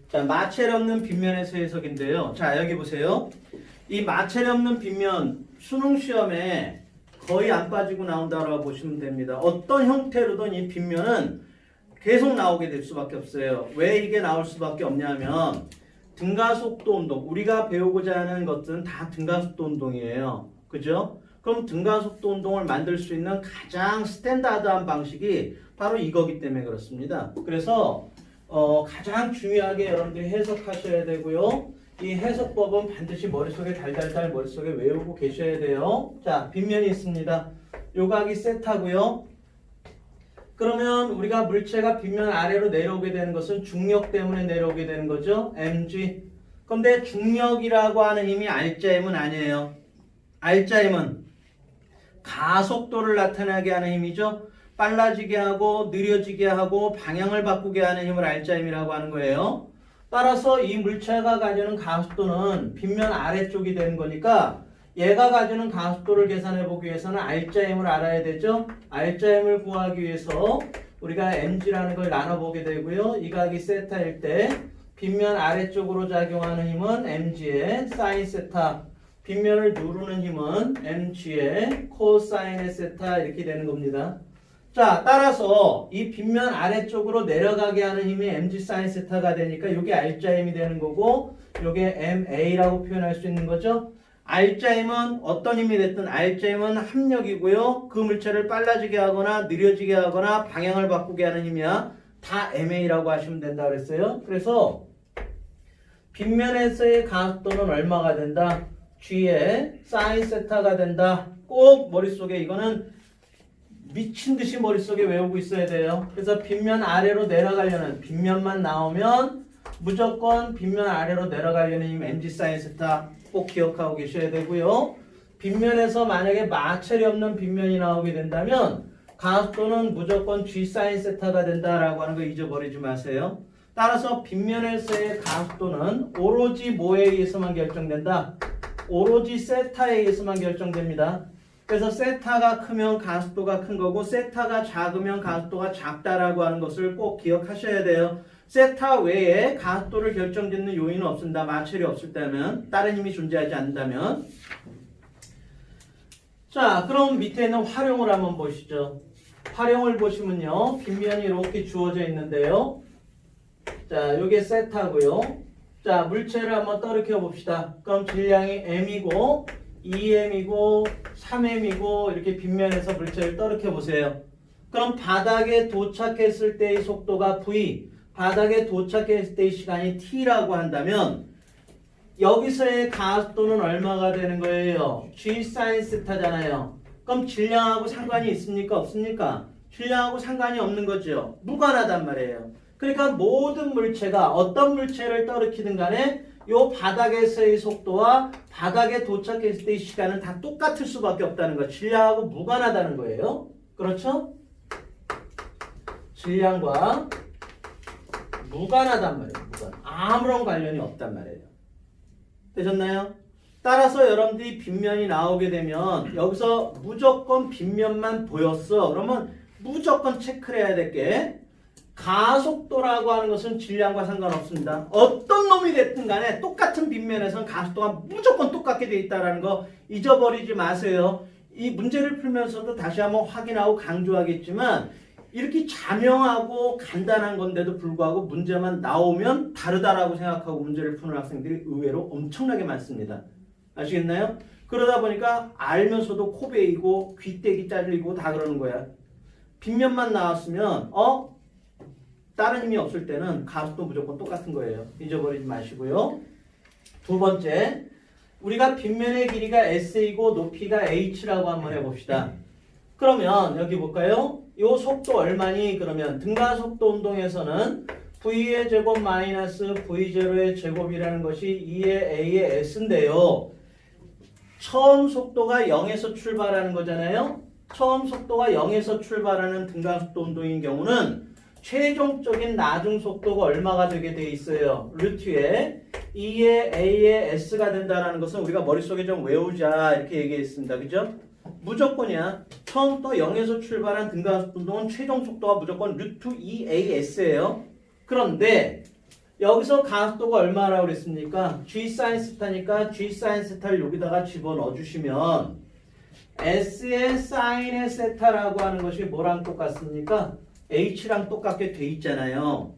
자, 마찰이 없는 빗면에서의 해석인데요. 자, 여기 보세요. 이 마찰이 없는 빗면 수능 시험에 거의 안 빠지고 나온다고 보시면 됩니다. 어떤 형태로든 이 빗면은 계속 나오게 될 수밖에 없어요. 왜 이게 나올 수밖에 없냐면 등가속도 운동, 우리가 배우고자 하는 것들은 다 등가속도 운동이에요. 그죠? 그럼 등가속도 운동을 만들 수 있는 가장 스탠다드한 방식이 바로 이거기 때문에 그렇습니다. 그래서 가장 중요하게 여러분들이 해석하셔야 되고요. 이 해석법은 반드시 머릿속에 달달달 머릿속에 외우고 계셔야 돼요. 자, 빗면이 있습니다. 요각이 세타고요. 그러면 우리가 물체가 빗면 아래로 내려오게 되는 것은 중력 때문에 내려오게 되는 거죠. mg. 그런데 중력이라고 하는 힘이 R자임은 아니에요. R자임은 가속도를 나타나게 하는 힘이죠. 빨라지게 하고 느려지게 하고 방향을 바꾸게 하는 힘을 R자임이라고 하는 거예요. 따라서 이 물체가 가지는 가속도는 빗면 아래쪽이 되는 거니까 얘가 가지는 가속도를 계산해 보기 위해서는 R자임을 알아야 되죠. R자임을 구하기 위해서 우리가 mg라는 걸 나눠보게 되고요. 이 각이 세타일 때 빗면 아래쪽으로 작용하는 힘은 mg의 사인 세타, 빗면을 누르는 힘은 mg의 코사인의 세타 이렇게 되는 겁니다. 자, 따라서 이 빗면 아래쪽으로 내려가게 하는 힘이 mg 사인 세타가 되니까 이게 R자임이 되는 거고 이게 ma라고 표현할 수 있는 거죠. R자임은 어떤 힘이 됐든 R자임은 합력이고요. 그 물체를 빨라지게 하거나 느려지게 하거나 방향을 바꾸게 하는 힘이야. 다 ma라고 하시면 된다 그랬어요. 그래서 빗면에서의 가속도는 얼마가 된다? g의 사인 세타가 된다. 꼭 머릿속에 이거는 미친 듯이 머릿속에 외우고 있어야 돼요. 그래서 빗면 아래로 내려가려는 빗면만 나오면 무조건 빗면 아래로 내려가려는 힘 mg 사인 세타 꼭 기억하고 계셔야 되고요. 빗면에서 만약에 마찰이 없는 빗면이 나오게 된다면 가속도는 무조건 g 사인 세타가 된다라고 하는 거 잊어버리지 마세요. 따라서 빗면에서의 가속도는 오로지 뭐에 의해서만 결정된다? 오로지 세타에 의해서만 결정됩니다. 그래서 세타가 크면 가속도가 큰 거고 세타가 작으면 가속도가 작다라고 하는 것을 꼭 기억하셔야 돼요. 세타 외에 가속도를 결정짓는 요인은 없습니다. 마찰이 없을 때면, 다른 힘이 존재하지 않는다면. 자, 그럼 밑에 있는 활용을 한번 보시죠. 활용을 보시면요. 빗면이 이렇게 주어져 있는데요. 자, 요게 세타고요. 자, 물체를 한번 떨어뜨려 봅시다. 그럼 질량이 m이고 2m이고 3m이고 이렇게 빗면에서 물체를 떨어뜨려 보세요. 그럼 바닥에 도착했을 때의 속도가 v, 바닥에 도착했을 때의 시간이 t라고 한다면 여기서의 가속도는 얼마가 되는 거예요? g sin 세타잖아요. 그럼 질량하고 상관이 있습니까? 없습니까? 질량하고 상관이 없는 거죠. 무관하단 말이에요. 그러니까 모든 물체가 어떤 물체를 떨어뜨리든 간에 요 바닥에서의 속도와 바닥에 도착했을 때의 시간은 다 똑같을 수밖에 없다는 거. 질량하고 무관하다는 거예요. 그렇죠? 질량과 무관하단 말이에요. 아무런 관련이 없단 말이에요. 되셨나요? 따라서 여러분들이 빗면이 나오게 되면 여기서 무조건 빗면만 보였어. 그러면 무조건 체크를 해야 될 게 가속도라고 하는 것은 질량과 상관없습니다. 어떤 놈이 됐든 간에 똑같은 빗면에서는 가속도가 무조건 똑같게 돼 있다는 거 잊어버리지 마세요. 이 문제를 풀면서도 다시 한번 확인하고 강조하겠지만 이렇게 자명하고 간단한 건데도 불구하고 문제만 나오면 다르다라고 생각하고 문제를 푸는 학생들이 의외로 엄청나게 많습니다. 아시겠나요? 그러다 보니까 알면서도 코 베이고 귀때기 잘리고 다 그러는 거야. 빗면만 나왔으면 다른 힘이 없을 때는 가속도 무조건 똑같은 거예요. 잊어버리지 마시고요. 두 번째, 우리가 빗면의 길이가 s이고 높이가 h라고 한번 해봅시다. 그러면 여기 볼까요? 이 속도 얼마니? 그러면 등가속도 운동에서는 v의 제곱 마이너스 v0의 제곱이라는 것이 2의 a의 s인데요. 처음 속도가 0에서 출발하는 거잖아요. 처음 속도가 0에서 출발하는 등가속도 운동인 경우는 최종적인 나중 속도가 얼마가 되게 돼 있어요. 루트에 2의 a의 s가 된다는 것은 우리가 머릿속에 좀 외우자 이렇게 얘기했습니다. 그죠? 무조건이야. 처음부터 0에서 출발한 등가속도 운동은 최종 속도가 무조건 루트 2as예요. 그런데 여기서 가속도가 얼마라고 그랬습니까? G 사인 스타니까 G 사인 스타를 여기다가 집어넣어 주시면 S의 사인의 세타라고 하는 것이 뭐랑 똑같습니까? H랑 똑같게 돼 있잖아요.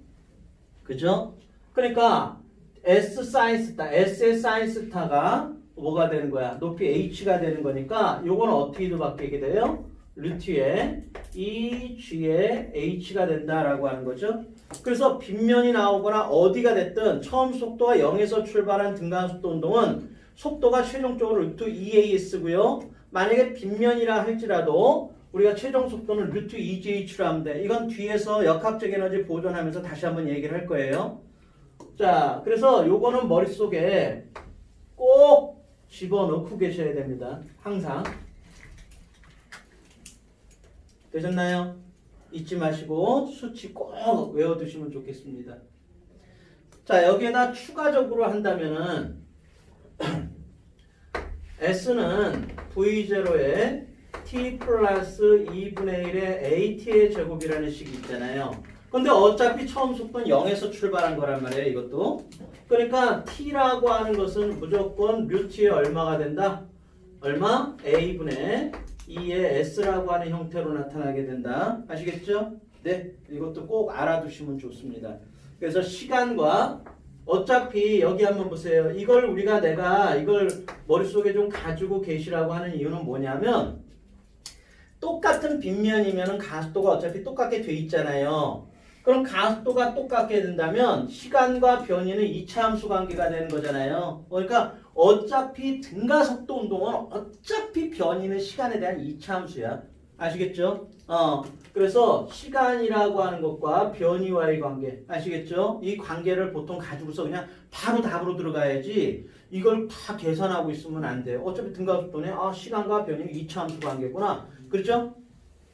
그죠? 그러니까 S 사인 스타, S의 사인 스타가 뭐가 되는 거야? 높이 H가 되는 거니까 요거는 어떻게 바뀌게 돼요? 루트에 EG의 H가 된다라고 하는 거죠. 그래서 빗면이 나오거나 어디가 됐든 처음 속도가 0에서 출발한 등간속도 운동은 속도가 최종적으로 루트 EAS고요. 만약에 빗면이라 할지라도 우리가 최종 속도는 루트 EGH로 하면 돼. 이건 뒤에서 역학적 에너지 보존하면서 다시 한번 얘기를 할 거예요. 자, 그래서 요거는 머릿속에 꼭 집어넣고 계셔야 됩니다. 항상. 되셨나요? 잊지 마시고 수치 꼭 외워두시면 좋겠습니다. 자, 여기에다 추가적으로 한다면은 S는 V0에 T 플러스 2분의 1의 AT의 제곱이라는 식이 있잖아요. 근데 어차피 처음 속도는 0에서 출발한 거란 말이에요, 이것도. 그러니까 T라고 하는 것은 무조건 루트에 얼마가 된다? 얼마? A분의 2의 S라고 하는 형태로 나타나게 된다. 아시겠죠? 네, 이것도 꼭 알아두시면 좋습니다. 그래서 시간과 어차피 여기 한번 보세요. 이걸 내가 이걸 머릿속에 좀 가지고 계시라고 하는 이유는 뭐냐면 똑같은 빗면이면 가속도가 어차피 똑같게 돼 있잖아요. 그럼 가속도가 똑같게 된다면 시간과 변이는 이차함수 관계가 되는 거잖아요. 그러니까 어차피 등가속도 운동은 어차피 변이는 시간에 대한 이차함수야. 아시겠죠? 그래서 시간이라고 하는 것과 변이와의 관계 아시겠죠? 이 관계를 보통 가지고서 그냥 바로 답으로 들어가야지 이걸 다 계산하고 있으면 안 돼요. 어차피 등가속도는 시간과 변이 이차함수 관계구나. 그렇죠?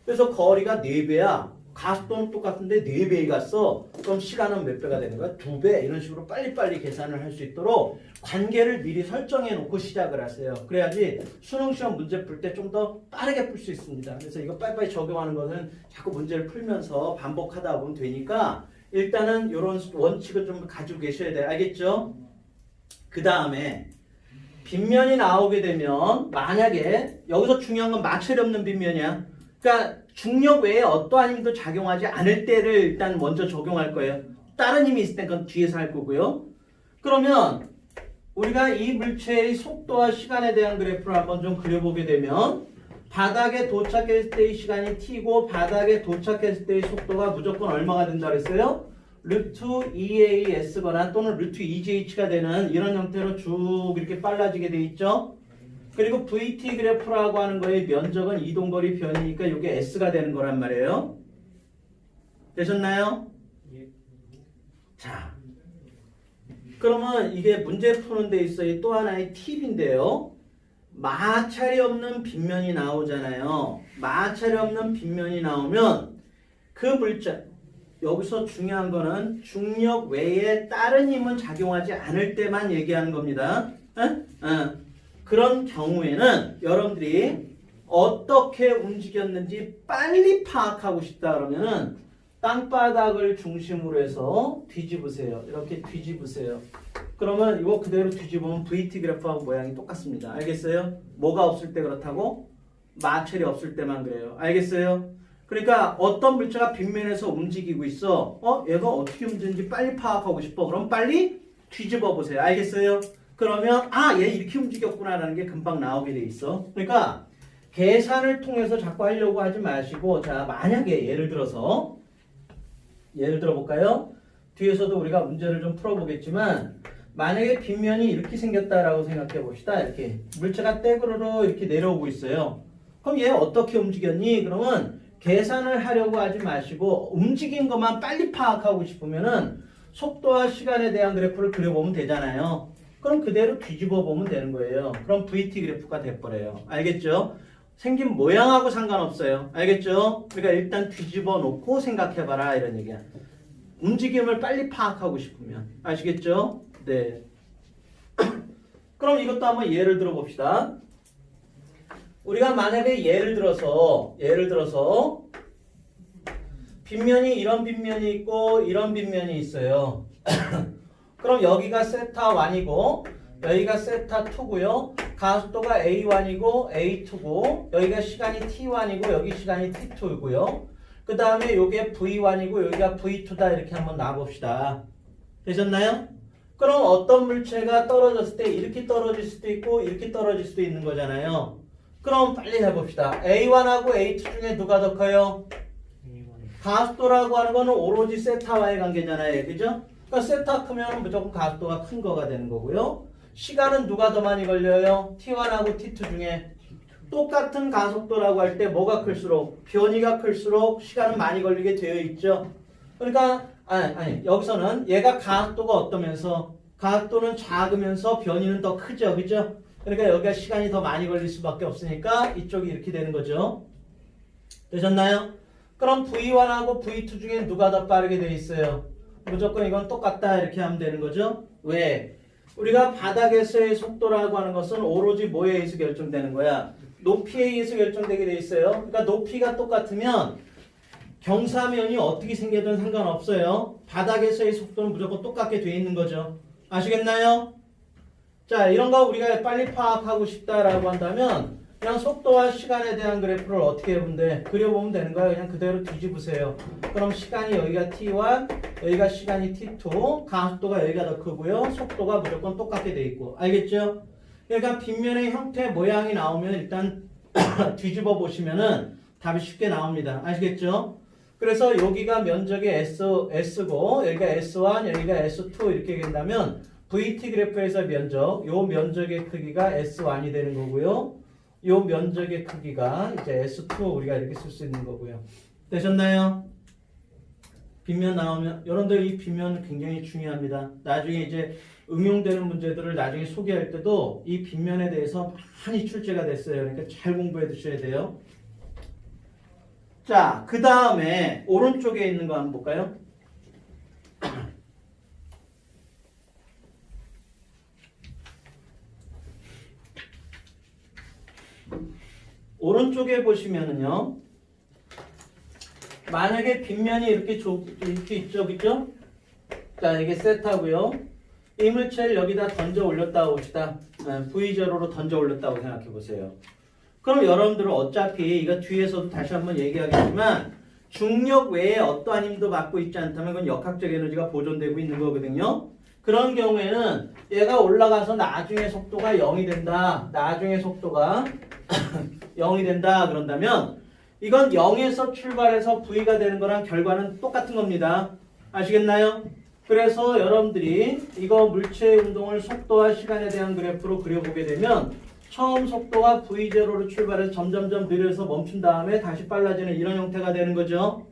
그래서 거리가 4배야. 가속도는 똑같은데 4배 갔어. 그럼 시간은 몇 배가 되는 거야? 2배. 이런 식으로 빨리빨리 계산을 할 수 있도록 관계를 미리 설정해 놓고 시작을 하세요. 그래야지 수능 시험 문제 풀 때 좀 더 빠르게 풀 수 있습니다. 그래서 이거 빨리빨리 적용하는 것은 자꾸 문제를 풀면서 반복하다 보면 되니까 일단은 이런 원칙을 좀 가지고 계셔야 돼요. 알겠죠? 그 다음에 빗면이 나오게 되면 만약에 여기서 중요한 건 마찰이 없는 빗면이야. 그러니까 중력 외에 어떠한 힘도 작용하지 않을 때를 일단 먼저 적용할 거예요. 다른 힘이 있을 땐 그건 뒤에서 할 거고요. 그러면 우리가 이 물체의 속도와 시간에 대한 그래프를 한번 좀 그려보게 되면 바닥에 도착했을 때의 시간이 t고 바닥에 도착했을 때의 속도가 무조건 얼마가 된다 그랬어요? 루트 EAS거나 또는 루트 EGH가 되는 이런 형태로 쭉 이렇게 빨라지게 돼 있죠. 그리고 VT 그래프라고 하는 거의 면적은 이동거리 변이니까 이게 S가 되는 거란 말이에요. 되셨나요? 예. 자, 그러면 이게 문제 푸는 데 있어 또 하나의 팁인데요. 마찰이 없는 빗면이 나오잖아요. 마찰이 없는 빗면이 나오면 그 물체 여기서 중요한 거는 중력 외에 다른 힘은 작용하지 않을 때만 얘기하는 겁니다. 그런 경우에는 여러분들이 어떻게 움직였는지 빨리 파악하고 싶다 그러면은 땅바닥을 중심으로 해서 뒤집으세요. 이렇게 뒤집으세요. 그러면 이거 그대로 뒤집으면 VT 그래프하고 모양이 똑같습니다. 알겠어요? 뭐가 없을 때 그렇다고? 마찰이 없을 때만 그래요. 알겠어요? 그러니까 어떤 물체가 빗면에서 움직이고 있어. 얘가 어떻게 움직이는지 빨리 파악하고 싶어. 그럼 빨리 뒤집어 보세요. 알겠어요? 그러면 얘 이렇게 움직였구나라는 게 금방 나오게 돼 있어. 그러니까 계산을 통해서 자꾸 하려고 하지 마시고 자 만약에 예를 들어 볼까요? 뒤에서도 우리가 문제를 좀 풀어보겠지만 만약에 빗면이 이렇게 생겼다라고 생각해 봅시다. 이렇게 물체가 떼그르르 이렇게 내려오고 있어요. 그럼 얘 어떻게 움직였니? 그러면 계산을 하려고 하지 마시고 움직인 것만 빨리 파악하고 싶으면은 속도와 시간에 대한 그래프를 그려보면 되잖아요. 그럼 그대로 뒤집어 보면 되는 거예요. 그럼 VT 그래프가 돼버려요. 알겠죠? 생긴 모양하고 상관없어요. 알겠죠? 그러니까 일단 뒤집어 놓고 생각해봐라 이런 얘기야. 움직임을 빨리 파악하고 싶으면. 아시겠죠? 네. 그럼 이것도 한번 예를 들어 봅시다. 우리가 만약에 예를 들어서 빗면이 이런 빗면이 있고 이런 빗면이 있어요. 그럼 여기가 세타 1이고 여기가 세타 2고요. 가속도가 A1이고 A2고 여기가 시간이 T1이고 여기 시간이 T2이고요. 그 다음에 요게 V1이고 여기가 V2다 이렇게 한번 놔봅시다. 되셨나요? 그럼 어떤 물체가 떨어졌을 때 이렇게 떨어질 수도 있고 이렇게 떨어질 수도 있는 거잖아요. 그럼 빨리 해봅시다. A1하고 A2 중에 누가 더 커요? 가속도라고 하는 거는 오로지 세타와의 관계잖아요. 그죠? 그러니까 세타 크면 무조건 가속도가 큰 거가 되는 거고요. 시간은 누가 더 많이 걸려요? T1하고 T2 중에 똑같은 가속도라고 할 때 뭐가 클수록 변이가 클수록 시간은 많이 걸리게 되어 있죠. 그러니까 아니 여기서는 얘가 가속도가 어떠면서 가속도는 작으면서 변이는 더 크죠. 그죠? 그러니까 여기가 시간이 더 많이 걸릴 수밖에 없으니까 이쪽이 이렇게 되는 거죠. 되셨나요? 그럼 V1하고 V2 중에 누가 더 빠르게 되어 있어요? 무조건 이건 똑같다 이렇게 하면 되는 거죠. 왜? 우리가 바닥에서의 속도라고 하는 것은 오로지 뭐에 의해서 결정되는 거야? 높이에 의해서 결정되게 돼 있어요. 그러니까 높이가 똑같으면 경사면이 어떻게 생겨든 상관없어요. 바닥에서의 속도는 무조건 똑같게 돼 있는 거죠. 아시겠나요? 자, 이런 거 우리가 빨리 파악하고 싶다라고 한다면 그냥 속도와 시간에 대한 그래프를 어떻게 해보면 돼? 그려보면 되는 거야. 그냥 그대로 뒤집으세요. 그럼 시간이 여기가 T1, 여기가 시간이 T2, 가속도가 여기가 더 크고요. 속도가 무조건 똑같게 돼 있고. 알겠죠? 그러니까 빗면의 형태 모양이 나오면 일단 뒤집어 보시면은 답이 쉽게 나옵니다. 아시겠죠? 그래서 여기가 면적이 S고 여기가 S1, 여기가 S2 이렇게 된다면 VT 그래프에서 면적, 요 면적의 크기가 S1이 되는 거고요. 요 면적의 크기가 이제 S2 우리가 이렇게 쓸 수 있는 거고요. 되셨나요? 빗면 나오면 여러분들 이 빗면은 굉장히 중요합니다. 나중에 이제 응용되는 문제들을 나중에 소개할 때도 이 빗면에 대해서 많이 출제가 됐어요. 그러니까 잘 공부해 두셔야 돼요. 자, 그 다음에 오른쪽에 있는 거 한번 볼까요? 오른쪽에 보시면은요. 만약에 빗면이 이렇게 있죠, 그죠? 자, 이게 세타고요. 이 물체를 여기다 던져 올렸다고 봅시다. V0로 던져 올렸다고 생각해 보세요. 그럼 여러분들은 어차피 이거 뒤에서도 다시 한번 얘기하겠지만 중력 외에 어떠한 힘도 받고 있지 않다면 그건 역학적 에너지가 보존되고 있는 거거든요. 그런 경우에는 얘가 올라가서 나중에 속도가 0이 된다. 나중에 속도가 0이 된다. 그런다면 이건 0에서 출발해서 V가 되는 거랑 결과는 똑같은 겁니다. 아시겠나요? 그래서 여러분들이 이거 물체의 운동을 속도와 시간에 대한 그래프로 그려보게 되면 처음 속도가 V0로 출발해서 점점점 느려서 멈춘 다음에 다시 빨라지는 이런 형태가 되는 거죠.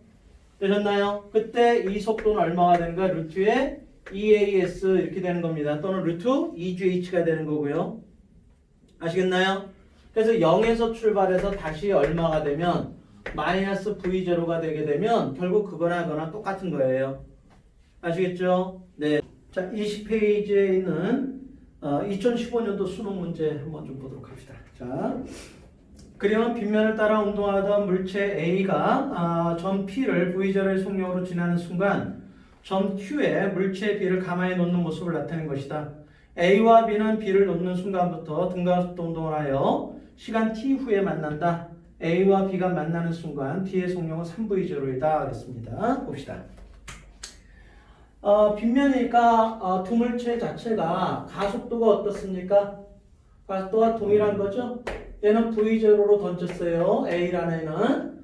되셨나요? 그때 이 속도는 얼마가 되는 거야? 루트에 EAS 이렇게 되는 겁니다. 또는 루트 EGH가 되는 거고요. 아시겠나요? 그래서 0에서 출발해서 다시 얼마가 되면 마이너스 V0가 되게 되면 결국 그거나 그거나 똑같은 거예요. 아시겠죠? 네. 자, 20페이지에 있는 2015년도 수능 문제 한번 좀 보도록 합시다. 자, 그림은 빗면을 따라 운동하던 물체 A가 점 P를 V0의 속력으로 지나는 순간 점 Q에 물체 B를 가만히 놓는 모습을 나타낸 것이다. A와 B는 B를 놓는 순간부터 등가속도 운동을 하여 시간 T 후에 만난다. A와 B가 만나는 순간 B의 속력은 3V0이다. 그랬습니다. 봅시다. 빗면이니까 두 물체 자체가 가속도가 어떻습니까? 가속도가 동일한 거죠? 얘는 V0로 던졌어요. A라는 애는.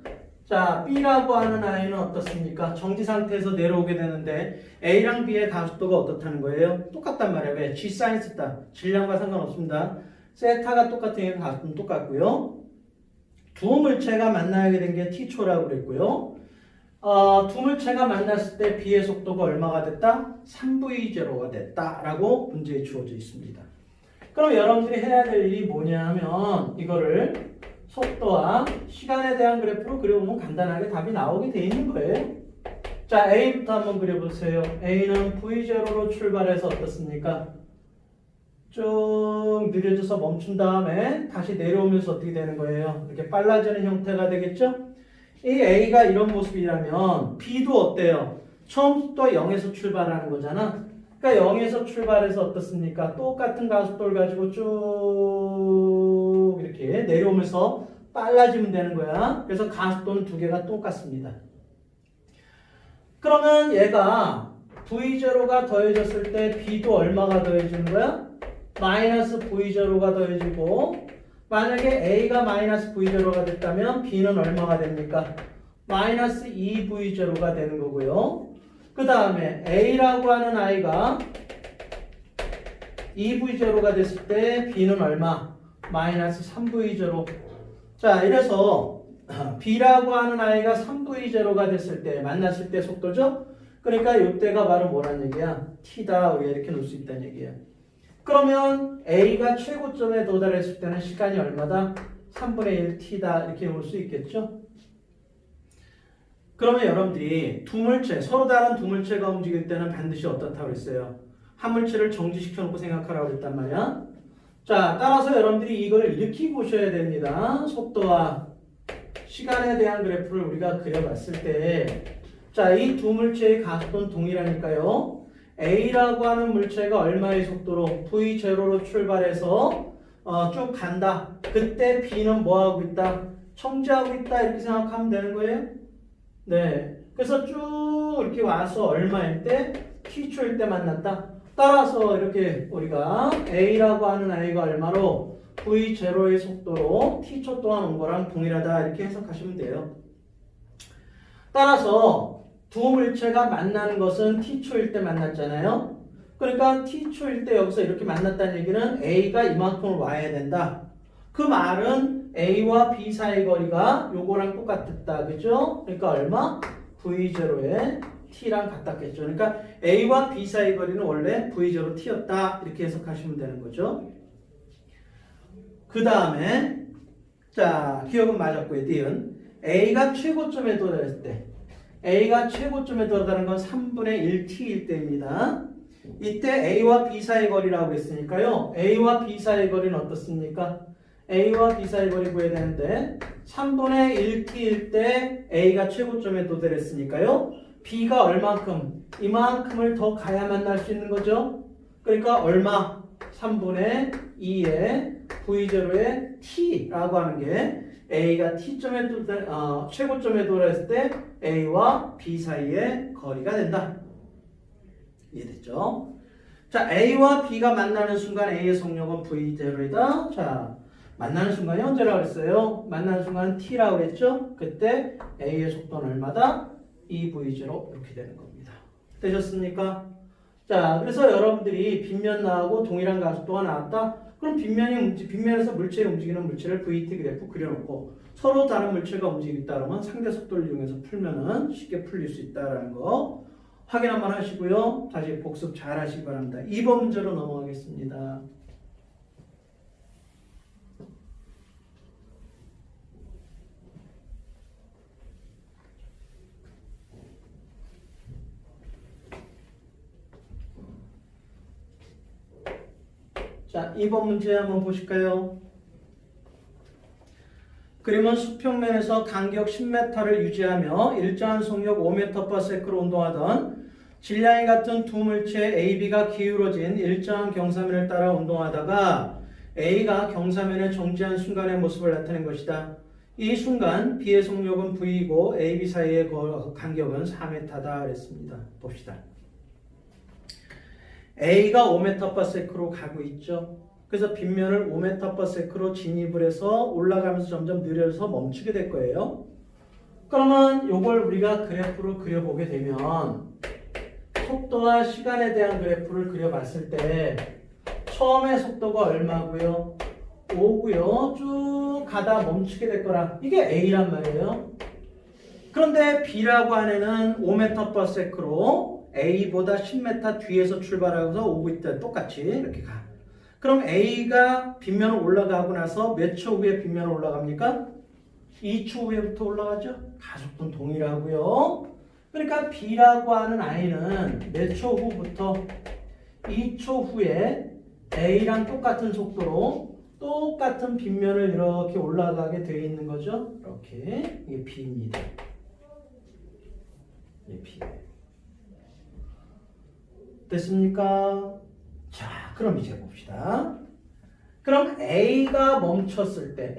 자, B라고 하는 아이는 어떻습니까? 정지 상태에서 내려오게 되는데 A랑 B의 가속도가 어떻다는 거예요? 똑같단 말이에요. 왜? G 사인 썼다. 질량과 상관없습니다. 세타가 똑같으니까 가속도는 똑같고요. 두 물체가 만나게 된 게 T초라고 그랬고요. 두 물체가 만났을 때 B의 속도가 얼마가 됐다? 3V0가 됐다라고 문제에 주어져 있습니다. 그럼 여러분들이 해야 될 일이 뭐냐 하면 이거를 속도와 시간에 대한 그래프로 그려보면 간단하게 답이 나오게 돼 있는 거예요. 자, A부터 한번 그려보세요. A는 V0로 출발해서 어떻습니까? 쭉 느려져서 멈춘 다음에 다시 내려오면서 어떻게 되는 거예요? 이렇게 빨라지는 형태가 되겠죠? 이 A가 이런 모습이라면 B도 어때요? 처음부터 0에서 출발하는 거잖아. 그러니까 0에서 출발해서 어떻습니까? 똑같은 가속도를 가지고 쭉 이렇게 내려오면서 빨라지면 되는 거야. 그래서 가속도는 두 개가 똑같습니다. 그러면 얘가 V0가 더해졌을 때 B도 얼마가 더해지는 거야? 마이너스 V0가 더해지고, 만약에 A가 마이너스 V0가 됐다면 B는 얼마가 됩니까? 마이너스 2V0가 되는 거고요. 그 다음에 A라고 하는 아이가 2V0가 됐을 때 B는 얼마? 마이너스 3V0. 자, 이래서 B라고 하는 아이가 3V0가 됐을 때, 만났을 때 속도죠? 그러니까 이때가 바로 뭐란 얘기야? T다. 우리가 이렇게 놓을 수 있다는 얘기야. 그러면 A가 최고점에 도달했을 때는 시간이 얼마다? 3분의 1 T다. 이렇게 놓을 수 있겠죠? 그러면 여러분들이 두 물체, 서로 다른 두 물체가 움직일 때는 반드시 어떻다고 그랬어요? 한 물체를 정지시켜 놓고 생각하라고 그랬단 말이야. 자, 따라서 여러분들이 이걸 이렇게 보셔야 됩니다. 속도와 시간에 대한 그래프를 우리가 그려봤을 때, 자, 이 두 물체의 가속도는 동일하니까요. A라고 하는 물체가 얼마의 속도로 V0로 출발해서 쭉 간다. 그때 B는 뭐하고 있다? 정지하고 있다. 이렇게 생각하면 되는 거예요. 네. 그래서 쭉 이렇게 와서 얼마일 때? T초일 때 만났다. 따라서 이렇게 우리가 A라고 하는 아이가 얼마로 V0의 속도로 T초 동안 온 거랑 동일하다. 이렇게 해석하시면 돼요. 따라서 두 물체가 만나는 것은 T초일 때 만났잖아요. 그러니까 T초일 때 여기서 이렇게 만났다는 얘기는 A가 이만큼을 와야 된다. 그 말은 A와 B 사이 거리가 요거랑 똑같았다. 그죠? 그러니까 얼마? V0에 T랑 같았겠죠. 그러니까 A와 B 사이 거리는 원래 V0 T였다. 이렇게 해석하시면 되는 거죠. 그 다음에 자, 기억은 맞았고요. D은 A가 최고점에 도달했을 때, A가 최고점에 도달하는 건 3분의 1T일 때입니다. 이때 A와 B 사이 거리라고 했으니까요. A와 B 사이 거리는 어떻습니까? A와 B 사이 거리 구해야 되는데 3분의 1T일 때 A가 최고점에 도달했으니까요. B가 얼만큼? 이만큼을 더 가야 만날 수 있는 거죠. 그러니까 얼마? 3분의 2의 V0의 T라고 하는 게 A가 T점에 최고점에 도달했을 때 A와 B 사이의 거리가 된다. 이해됐죠? 자, A와 B가 만나는 순간 A의 속력은 V0이다. 자, 만나는 순간이 언제라고 그랬어요? 만나는 순간은 T라고 그랬죠? 그때 A의 속도는 얼마다? 2V0 이렇게 되는 겁니다. 되셨습니까? 자, 그래서 여러분들이 빗면 나오고 동일한 가속도가 나왔다? 그럼 빗면에서 물체가 움직이는 물체를 VT 그래프 그려놓고 서로 다른 물체가 움직이다 그러면 상대 속도를 이용해서 풀면은 쉽게 풀릴 수 있다라는 거 확인 한번 하시고요. 다시 복습 잘 하시기 바랍니다. 2번 문제로 넘어가겠습니다. 자, 2번 문제 한번 보실까요? 그림은 수평면에서 간격 10m를 유지하며 일정한 속력 5m/s로 운동하던 질량이 같은 두 물체 AB가 기울어진 일정한 경사면을 따라 운동하다가 A가 경사면에 정지한 순간의 모습을 나타낸 것이다. 이 순간 B의 속력은 V이고 AB 사이의 간격은 4m다 그랬습니다. 봅시다. A가 5m/s로 가고 있죠. 그래서 빗면을 5m/s로 진입을 해서 올라가면서 점점 느려서 멈추게 될 거예요. 그러면 이걸 우리가 그래프로 그려보게 되면 속도와 시간에 대한 그래프를 그려봤을 때 처음에 속도가 얼마고요? 5고요. 쭉 가다 멈추게 될 거라. 이게 A란 말이에요. 그런데 B라고 하는 애는 5m/s로 A보다 10m 뒤에서 출발하고서 오고 있다. 똑같이 이렇게 가. 그럼 A가 빗면을 올라가고 나서 몇 초 후에 빗면을 올라갑니까? 2초 후에부터 올라가죠. 가속도는 동일하고요. 그러니까 B라고 하는 아이는 몇 초 후부터 2초 후에 A랑 똑같은 속도로 똑같은 빗면을 이렇게 올라가게 되어 있는 거죠. 이렇게 이게 B입니다. 이게 B. 됐습니까? 자, 그럼 이제 봅시다. 그럼 A가 멈췄을 때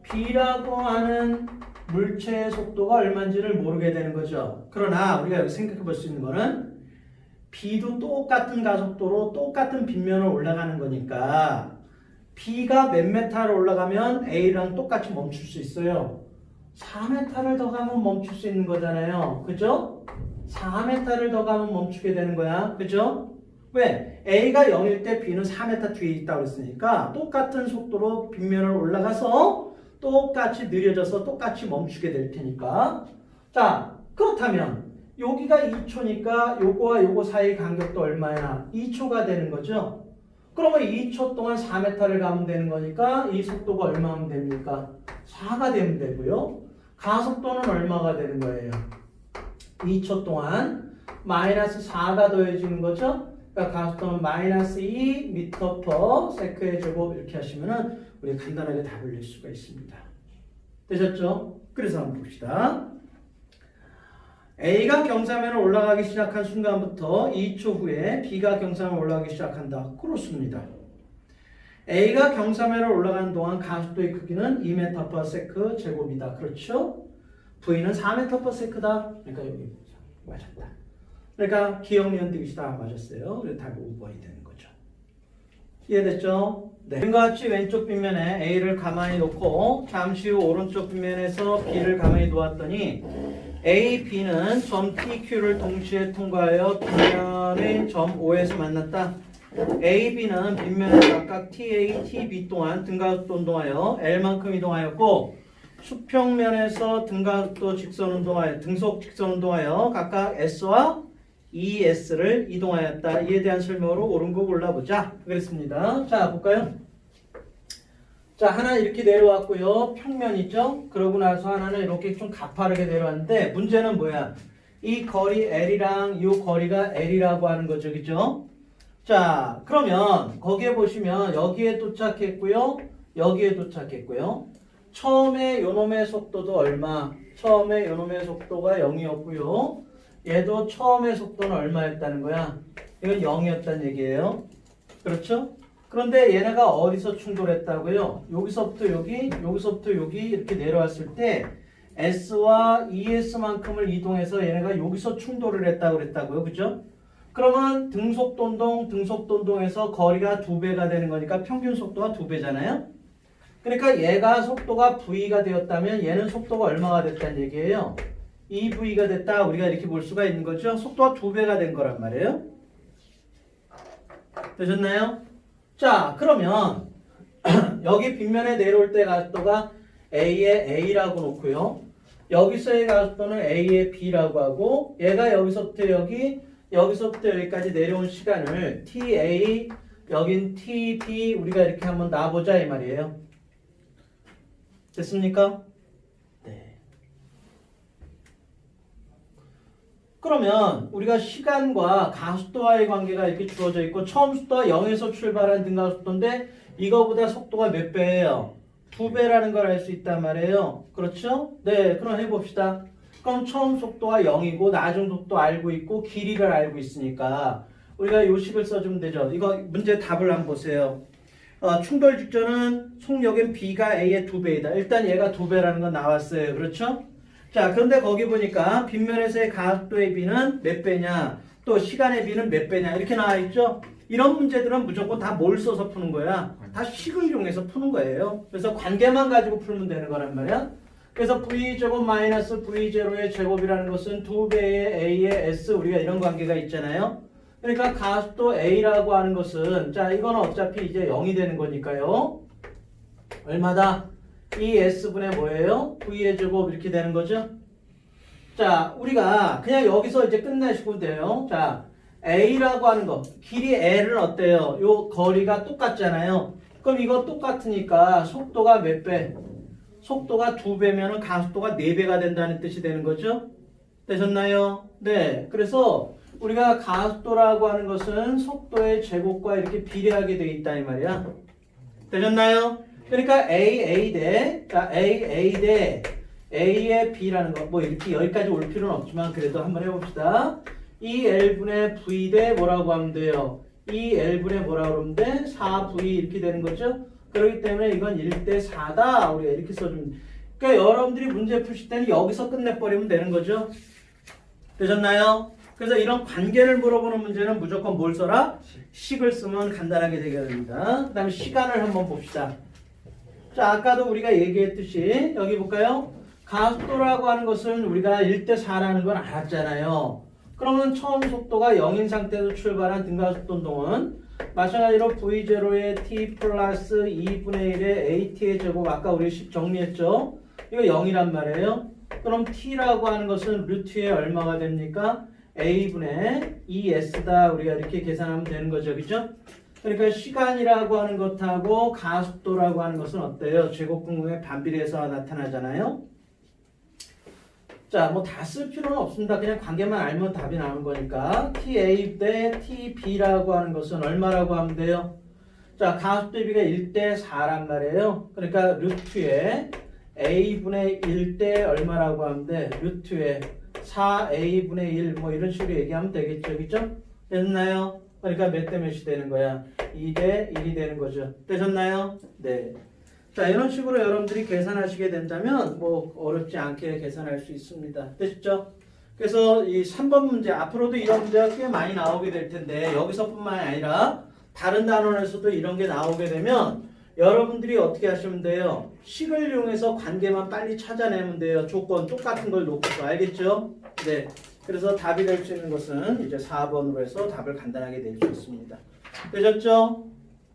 B라고 하는 물체의 속도가 얼마인지를 모르게 되는 거죠. 그러나 우리가 여기 생각해 볼 수 있는 거는 B도 똑같은 가속도로 똑같은 빗면을 올라가는 거니까 B가 몇 메타를 올라가면 A랑 똑같이 멈출 수 있어요. 4m를 더 가면 멈출 수 있는 거잖아요. 그죠? 4m를 더 가면 멈추게 되는 거야. 그죠? 왜? A가 0일 때 B는 4m 뒤에 있다고 했으니까 똑같은 속도로 빗면을 올라가서 똑같이 느려져서 똑같이 멈추게 될 테니까. 자, 그렇다면 여기가 2초니까 요거와 요거 사이 간격도 얼마야? 2초가 되는 거죠. 그러면 2초 동안 4m를 가면 되는 거니까 이 속도가 얼마면 됩니까? 4가 되면 되고요. 가속도는 얼마가 되는 거예요? 2초 동안 마이너스 4가 더해지는 거죠. 그러니까 가속도는 마이너스 2m/s의 제곱 이렇게 하시면은 우리 간단하게 답을 낼 수가 있습니다. 되셨죠? 그래서 한번 봅시다. A가 경사면을 올라가기 시작한 순간부터 2초 후에 B가 경사면을 올라가기 시작한다. 그렇습니다. A가 경사면을 올라가는 동안 가속도의 크기는 2m/s 제곱이다. 그렇죠? V는 4m/s다. 그러니까 여기 맞았다. 그러니까 기억, 니은, 디귿이 다 맞았어요. 그래서 답이 5번이 되는 거죠. 이해됐죠? 네. 지금과 같이 왼쪽 빗면에 A를 가만히 놓고 잠시 후 오른쪽 빗면에서 B를 가만히 놓았더니 A, B는 점 PQ를 동시에 통과하여 빗면의 점 O에서 만났다. A, B는 빗면에서 각각 TA, TB 동안 등가속도 운동하여 L만큼 이동하였고 수평면에서 등가속도 직선 운동하여 등속 직선 운동하여 각각 S와 ES를 이동하였다. 이에 대한 설명으로 옳은 거 골라보자. 그랬습니다. 자, 볼까요? 자, 하나 이렇게 내려왔고요. 평면이죠? 그러고 나서 하나는 이렇게 좀 가파르게 내려왔는데 문제는 뭐야? 이 거리 L이랑 이 거리가 L이라고 하는 거죠. 그죠? 자, 그러면 거기에 보시면 여기에 도착했고요. 여기에 도착했고요. 처음에 요놈의 속도도 얼마? 처음에 요놈의 속도가 0이었고요. 얘도 처음의 속도는 얼마였다는 거야? 이건 0이었다는 얘기예요. 그렇죠? 그런데 얘네가 어디서 충돌했다고요? 여기서부터 여기, 여기서부터 여기 이렇게 내려왔을 때 S와 ES만큼을 이동해서 얘네가 여기서 충돌을 했다고 그랬다고요. 그죠? 그러면 등속도운동에서 거리가 2배가 되는 거니까 평균 속도가 2배잖아요. 그러니까 얘가 속도가 V가 되었다면 얘는 속도가 얼마가 됐다는 얘기예요? 2V가 됐다. 우리가 이렇게 볼 수가 있는 거죠. 속도가 2배가 된 거란 말이에요. 되셨나요? 자, 그러면 여기 빗면에 내려올 때 가속도가 A의 A라고 놓고요. 여기서의 가속도는 A의 B라고 하고 얘가 여기서부터 여기, 여기서부터 여기까지 내려온 시간을 TA, 여긴 TB 우리가 이렇게 한번 놔보자 이 말이에요. 됐습니까? 그러면 우리가 시간과 가속도와의 관계가 이렇게 주어져 있고 처음 속도가 0에서 출발한 등가속도인데 이거보다 속도가 몇 배예요? 2배라는 걸 알 수 있단 말이에요. 그렇죠? 네, 그럼 해봅시다. 그럼 처음 속도가 0이고 나중 속도 알고 있고 길이를 알고 있으니까 우리가 요식을 써주면 되죠. 이거 문제 답을 한번 보세요. 충돌 직전은 속력은 B가 A의 2배이다. 일단 얘가 2배라는 건 나왔어요. 그렇죠? 자, 그런데 거기 보니까 빗면에서의 가속도의 B는 몇 배냐, 또 시간의 B는 몇 배냐 이렇게 나와 있죠. 이런 문제들은 무조건 다 뭘 써서 푸는 거야? 다 식을 이용해서 푸는 거예요. 그래서 관계만 가지고 풀면 되는 거란 말이야. 그래서 V제곱 마이너스 V0의 제곱이라는 것은 2배의 A의 S 우리가 이런 관계가 있잖아요. 그러니까 가속도 A라고 하는 것은 자, 이거는 어차피 이제 0이 되는 거니까요. 얼마다? 이 S분의 뭐예요? V의 제곱 이렇게 되는 거죠. 자, 우리가 그냥 여기서 이제 끝내시면 돼요. 자, A라고 하는 거 길이 L은 어때요? 요 거리가 똑같잖아요. 그럼 이거 똑같으니까 속도가 몇 배? 속도가 2배면 가속도가 4배가 된다는 뜻이 되는 거죠. 되셨나요? 네. 그래서 우리가 가속도라고 하는 것은 속도의 제곱과 이렇게 비례하게 되어 있다 이 말이야. 되셨나요? 그러니까 A 대 A의 B라는 거 뭐 이렇게 여기까지 올 필요는 없지만 그래도 한번 해봅시다. 이 L분의 V 대 뭐라고 하면 돼요? 이 L분의 뭐라고 그러면 돼? 4V 이렇게 되는 거죠? 그렇기 때문에 이건 1대 4다. 우리가 이렇게 써주면 돼. 그러니까 여러분들이 문제 푸실 때는 여기서 끝내버리면 되는 거죠? 되셨나요? 그래서 이런 관계를 물어보는 문제는 무조건 뭘 써라? 식을 쓰면 간단하게 되게 됩니다. 그 다음에 시간을 한번 봅시다. 자, 아까도 우리가 얘기했듯이 여기 볼까요? 가속도라고 하는 것은 우리가 1대 4라는 건 알았잖아요. 그러면 처음 속도가 0인 상태에서 출발한 등가속도 운동은 마찬가지로 V0의 t 플러스 2분의 1의 at의 제곱 아까 우리 식 정리했죠? 이거 0이란 말이에요. 그럼 t라고 하는 것은 루트에 얼마가 됩니까? a분의 2s다. 우리가 이렇게 계산하면 되는 거죠. 그죠? 그러니까 시간이라고 하는 것하고 가속도라고 하는 것은 어때요? 제곱분모의 반비례해서 나타나잖아요. 자, 뭐 다 쓸 필요는 없습니다. 그냥 관계만 알면 답이 나오는 거니까 TA 대 TB라고 하는 것은 얼마라고 하면 돼요? 자, 가속도 비가 1대 4란 말이에요. 그러니까 루트에 A분의 1대 얼마라고 하면 돼? 루트에 4A분의 1 뭐 이런 식으로 얘기하면 되겠죠. 그죠? 됐나요? 그러니까 몇 대 몇이 되는 거야? 2대 1이 되는 거죠. 되셨나요? 네. 자, 이런 식으로 여러분들이 계산하시게 된다면 뭐 어렵지 않게 계산할 수 있습니다. 됐죠? 그래서 이 3번 문제 앞으로도 이런 문제가 꽤 많이 나오게 될 텐데 여기서뿐만 아니라 다른 단원에서도 이런 게 나오게 되면 여러분들이 어떻게 하시면 돼요? 식을 이용해서 관계만 빨리 찾아내면 돼요. 조건 똑같은 걸 놓고서. 알겠죠? 네. 그래서 답이 될 수 있는 것은 이제 4번으로 해서 답을 간단하게 낼 수 있습니다. 되셨죠?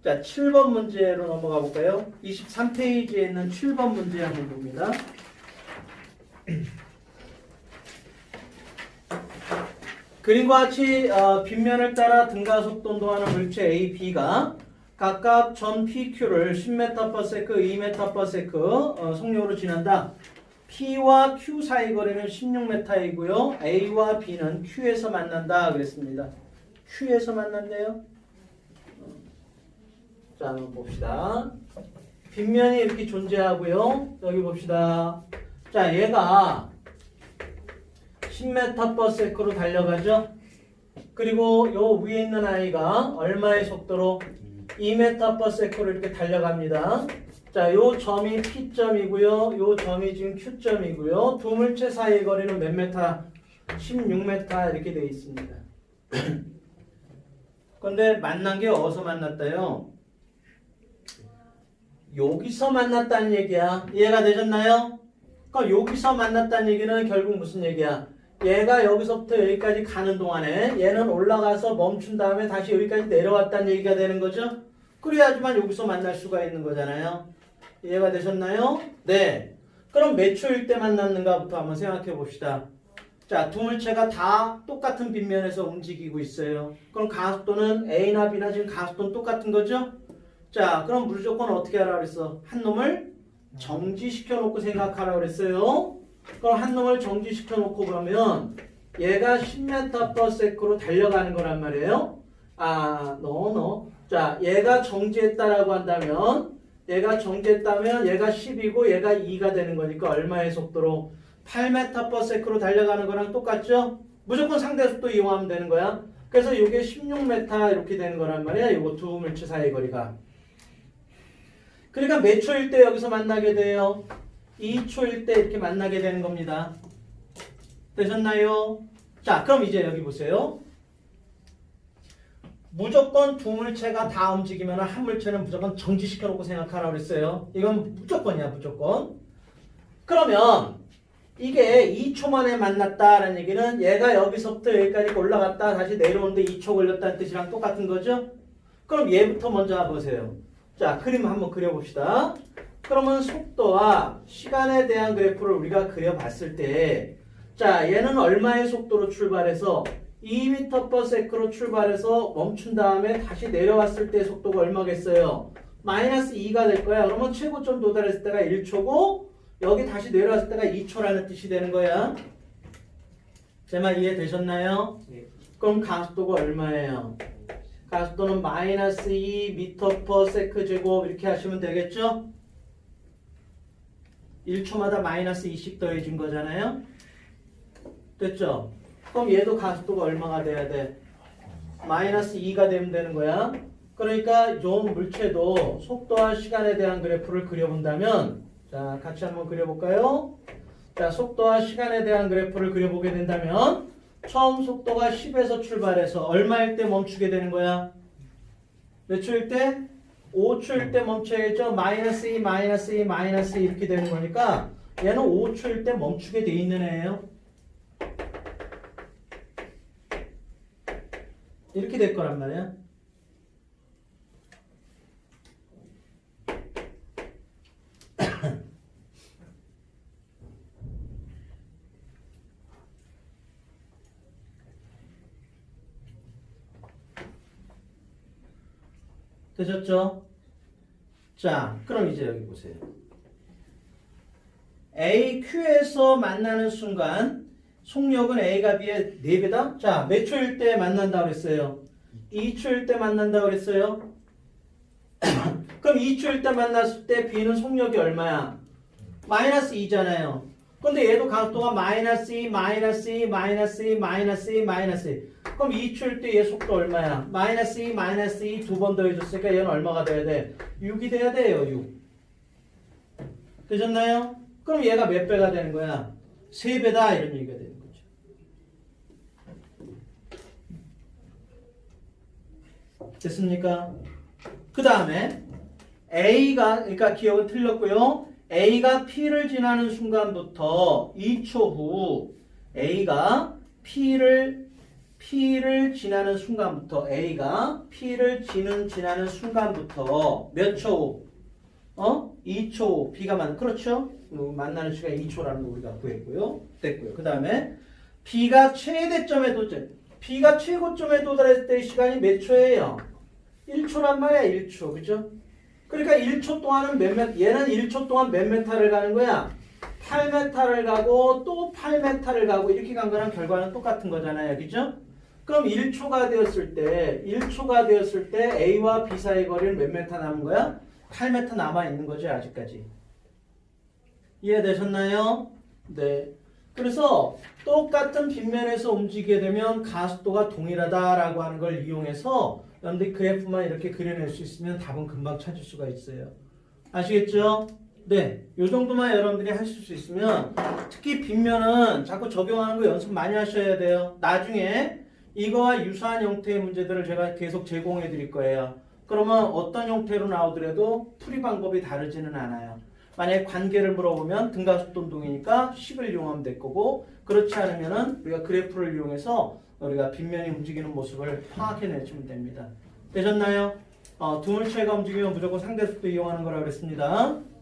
자, 7번 문제로 넘어가 볼까요? 23페이지에 있는 7번 문제 한번 봅니다. 그림과 같이 빗면을 따라 등가속도 운동하는 물체 A, B가 각각 점 PQ를 10m/s, 2m/s 속력으로 지난다. P와 Q 사이 거리는 16m이고요. A와 B는 Q에서 만난다 그랬습니다. Q에서 만난대요. 자, 한번 봅시다. 빗면이 이렇게 존재하고요. 여기 봅시다. 자, 얘가 10m/s로 달려가죠. 그리고 요 위에 있는 아이가 얼마의 속도로 2m/s로 이렇게 달려갑니다. 자, 요 점이 P점이고요. 요 점이 지금 Q점이고요. 두 물체 사이의 거리는 몇 메타? 16m 이렇게 되어 있습니다. 그런데 만난 게 어디서 만났다요? 여기서 만났다는 얘기야. 이해가 되셨나요? 그러니까 여기서 만났다는 얘기는 결국 무슨 얘기야? 얘가 여기서부터 여기까지 가는 동안에 얘는 올라가서 멈춘 다음에 다시 여기까지 내려왔다는 얘기가 되는 거죠? 그래야지만 여기서 만날 수가 있는 거잖아요. 이해가 되셨나요? 네. 그럼 몇 초일 때 만났는가부터 한번 생각해 봅시다. 자, 두 물체가 다 똑같은 빗면에서 움직이고 있어요. 그럼 가속도는 A나 B나 지금 가속도는 똑같은 거죠? 자, 그럼 무조건 어떻게 하라 그랬어? 한 놈을 정지시켜 놓고 생각하라 그랬어요. 그럼 한 놈을 정지시켜 놓고 그러면 얘가 10m/s로 달려가는 거란 말이에요. 자, 얘가 정지했다라고 한다면 얘가 정지했다면 얘가 10이고 얘가 2가 되는 거니까 얼마의 속도로? 8m/s로 달려가는 거랑 똑같죠? 무조건 상대 속도 이용하면 되는 거야. 그래서 이게 16m 이렇게 되는 거란 말이야. 이거 두 물체 사이 거리가. 그러니까 몇 초일 때 여기서 만나게 돼요? 2초일 때 이렇게 만나게 되는 겁니다. 되셨나요? 자, 그럼 이제 여기 보세요. 무조건 두 물체가 다 움직이면 한 물체는 무조건 정지시켜 놓고 생각하라고 그랬어요. 이건 무조건이야, 무조건. 그러면 이게 2초 만에 만났다라는 얘기는 얘가 여기서부터 여기까지 올라갔다 다시 내려오는데 2초 걸렸다는 뜻이랑 똑같은 거죠? 그럼 얘부터 먼저 보세요. 자, 그림 한번 그려봅시다. 그러면 속도와 시간에 대한 그래프를 우리가 그려봤을 때 자, 얘는 얼마의 속도로 출발해서 2m/s로 출발해서 멈춘 다음에 다시 내려왔을 때 속도가 얼마겠어요? -2가 될 거야. 그러면 최고점 도달했을 때가 1초고 여기 다시 내려왔을 때가 2초라는 뜻이 되는 거야. 제 말 이해되셨나요? 네. 그럼 가속도가 얼마예요? 가속도는 -2m/s 제곱 이렇게 하시면 되겠죠? 1초마다 -2씩 더해진 거잖아요. 됐죠? 그럼 얘도 가속도가 얼마가 돼야 돼? 마이너스 2가 되면 되는 거야. 그러니까 이 물체도 속도와 시간에 대한 그래프를 그려본다면, 자, 같이 한번 그려볼까요? 자, 속도와 시간에 대한 그래프를 그려보게 된다면 처음 속도가 10에서 출발해서 얼마일 때 멈추게 되는 거야? 몇 초일 때? 5초일 때 멈춰야죠. 마이너스 2, 마이너스 2, 마이너스 2 이렇게 되는 거니까 얘는 5초일 때 멈추게 돼 있는 애예요. 이렇게 될 거란 말이야. 되셨죠? 자, 그럼 이제 여기 보세요. A, Q에서 만나는 순간 속력은 A가 B의 4배다? 자, 몇 초일 때 만난다고 그랬어요? 2초일 때 만난다고 그랬어요? 그럼 2초일 때 만났을 때 B는 속력이 얼마야? 마이너스 2잖아요. 근데 얘도 가속도가 마이너스 2, 마이너스 2, 마이너스 2, 마이너스 2, 마이너스 2. 그럼 2초일 때 얘 속도 얼마야? 마이너스 2, 마이너스 2 두 번 더해줬으니까 얘는 얼마가 돼야 돼? 6이 돼야 돼요, 6. 되셨나요? 그럼 얘가 몇 배가 되는 거야? 3배다 이런 얘기가 되는 거죠. 됐습니까? 그 다음에 A가, 그러니까 기억은 틀렸고요. A가 P를 지나는 순간부터 2초 후 A가 P를 지나는 순간부터 A가 P를 지나는 순간부터 몇 초 후? 2초 후 B가 그렇죠? 만나는 시간이 2초라는 거 우리가 구했고요. 됐고요. 그 다음에 B가 최대점에 B가 최고점에 도달했을 때 시간이 몇 초예요? 1초란 말이야. 1초. 그죠? 그러니까 1초 동안은 얘는 1초 동안 몇 메타를 가는 거야? 8m를 가고 또 8m를 가고 이렇게 간 거랑 결과는 똑같은 거잖아요. 그죠? 그럼 1초가 되었을 때 A와 B 사이 거리는 몇 메타 남은 거야? 8m 남아 있는 거죠, 아직까지. 이해되셨나요? 네. 그래서 똑같은 빗면에서 움직이게 되면 가속도가 동일하다라고 하는 걸 이용해서 여러분들이 그래프만 이렇게 그려낼 수 있으면 답은 금방 찾을 수가 있어요. 아시겠죠? 네. 요 정도만 여러분들이 하실 수 있으면 특히 빗면은 자꾸 적용하는 거 연습 많이 하셔야 돼요. 나중에 이거와 유사한 형태의 문제들을 제가 계속 제공해 드릴 거예요. 그러면 어떤 형태로 나오더라도 풀이 방법이 다르지는 않아요. 만약에 관계를 물어보면 등가속도 운동이니까 식을 이용하면 될 거고, 그렇지 않으면은 우리가 그래프를 이용해서 우리가 빗면이 움직이는 모습을 파악해 내시면 됩니다. 되셨나요? 두 물체가 움직이면 무조건 상대속도 이용하는 거라고 그랬습니다.